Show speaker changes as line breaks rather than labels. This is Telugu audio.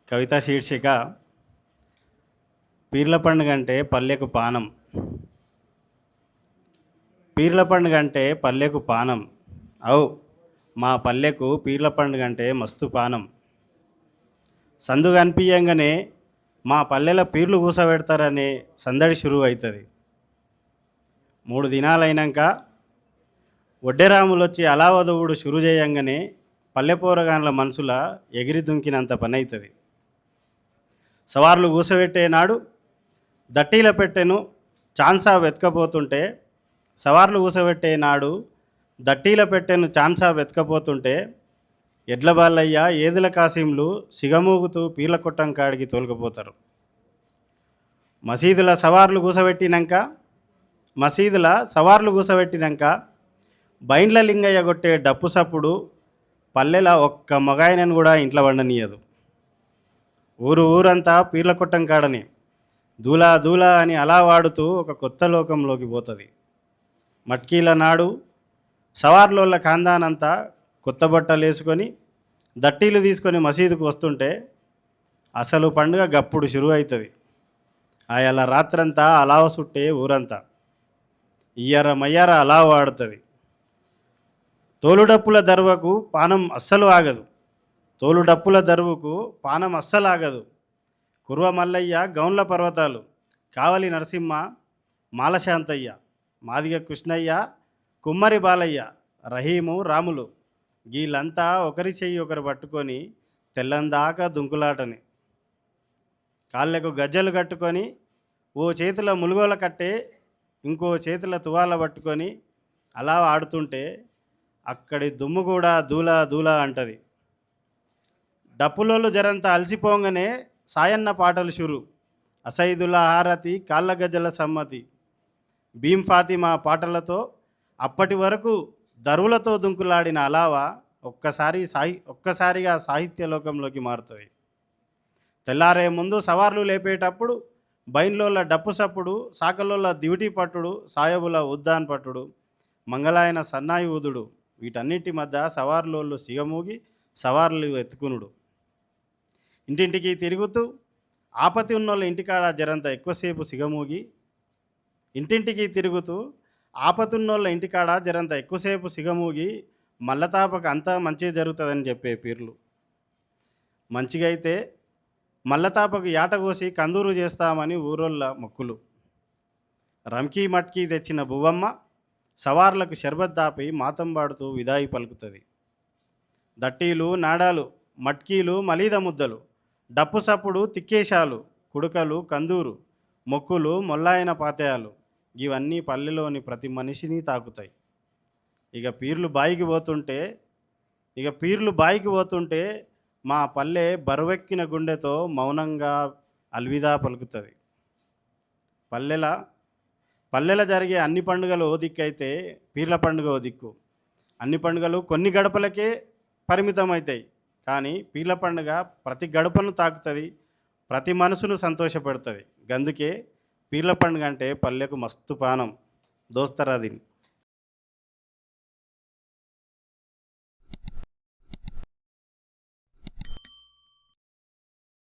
కవిత శీర్షిక పీర్ల పండుగ అంటే పల్లెకు పానం. పీర్ల పండుగ అంటే పల్లెకు పానం. అవు మా పల్లెకు పీర్ల పండుగ అంటే మస్తు పానం. సందు కనిపియంగానే మా పల్లెల పీర్లు కూసబెడతారనే సందడి షురువు అవుతుంది. 3 దినాలైనాక వడ్డెరాములొచ్చి అలావదవుడు షురు చేయంగానే పల్లె పోరగాన్ల మనసుల ఎగిరి దుంకినంత పని అవుతుంది. సవార్లు కూసబెట్టే నాడు దట్టీల పెట్టెను ఛాన్సా వెతకపోతుంటే సవార్లు కూసబెట్టే నాడు దట్టీల పెట్టెను ఛాన్సా వెతకపోతుంటే ఎడ్ల బాలయ్య ఏదుల కాసింలు సిగమూగుతూ పీర్ల కొట్టం కాడికి తోలుకుపోతారు. మసీదుల సవార్లు కూసబెట్టినాక బైండ్ల లింగయ్య కొట్టే డప్పు సప్పుడు పల్లెల ఒక్క మగాయనను కూడా ఇంట్లో వండనీయదు. ఊరంతా పీర్ల కొట్టం కాడని దూలా దూలా అని అలా వాడుతూ ఒక కొత్త లోకంలోకి పోతుంది. మట్కీల నాడు సవార్లోళ్ళ ఖాందానంతా కొత్త బట్టలు వేసుకొని దట్టీలు తీసుకొని మసీదుకు వస్తుంటే అసలు పండుగ గప్పుడు షురువు అవుతుంది. ఆయల రాత్రంతా అలావ సుట్టే ఊరంతా ఇయ్యర మయ్యర అలా వాడుతుంది. తోలుడప్పుల దర్వకు పానం అస్సలు ఆగదు. కుర్వ మల్లయ్య, గౌన్ల పర్వతాలు, కావలి నరసింహ, మాలశాంతయ్య, మాదిగ కృష్ణయ్య, కుమ్మరి బాలయ్య, రహీము, రాములు వీళ్ళంతా ఒకరి చెయ్యి ఒకరు పట్టుకొని తెల్లందాకా దుంకులాటని, కాళ్ళకు గజ్జలు కట్టుకొని ఓ చేతుల ములుగోల కట్టే ఇంకో చేతుల తువాల పట్టుకొని అలా ఆడుతుంటే అక్కడి దుమ్ము కూడా దూలా దూలా అంటది. డప్పులోళ్ళు జరంత అలసిపోగానే సాయన్న పాటలు షురు. అసైదుల హారతి, కాళ్ళ గజ్జల సమ్మతి, భీం ఫాతిమా పాటలతో అప్పటి వరకు దరువులతో దుంకులాడిన అలావా ఒక్కసారిగా సాహిత్య లోకంలోకి మారుతుంది. తెల్లారే ముందు సవార్లు లేపేటప్పుడు బైన్లోళ్ళ డప్పు సప్పుడు, సాకలోళ్ళ దివిటి పట్టుడు, సాయబుల ఉద్దాన్ పట్టుడు, మంగళాయన సన్నాయి ఊదుడు, వీటన్నిటి మధ్య సవార్లోళ్ళు సిగమూగి సవార్లు ఎత్తుకునుడు. ఇంటింటికి తిరుగుతూ ఆపతి ఉన్నోళ్ళ ఇంటికాడ జరంత ఎక్కువసేపు సిగమూగి మల్లతాపకు అంతా మంచి జరుగుతుందని చెప్పే పీర్లు. మంచిగా అయితే మల్లతాపకు యాటగోసి కందూరు చేస్తామని ఊరోళ్ళ మొక్కులు. రంకీ మట్కీ తెచ్చిన బువ్వమ్మ సవార్లకు షర్బత్ దాపి మాతం పాడుతూ విదాయి పలుకుతుంది. దట్టీలు, నాడాలు, మట్కీలు, మలీద ముద్దలు, డప్పు సప్పుడు, తిక్కేశాలు, కుడుకలు, కందూరు, మొక్కులు, మొల్లాయన పాతయాలు ఇవన్నీ పల్లెలోని ప్రతి మనిషిని తాకుతాయి. ఇక పీర్లు బాయికి పోతుంటే మా పల్లె బరువెక్కిన గుండెతో మౌనంగా అల్విదా పలుకుతుంది. పల్లెల జరిగే అన్ని పండుగలు ఓ దిక్కైతే పీర్ల పండుగ ఓ దిక్కు. అన్ని పండుగలు కొన్ని గడపలకే పరిమితం అవుతాయి, కానీ పీర్ల పండుగ ప్రతి గడపను తాకుతుంది, ప్రతి మనసును సంతోషపెడుతుంది. గందుకే పీర్ల పండుగ అంటే పల్లెకు మస్తు పానం. దోస్తరాదిన్.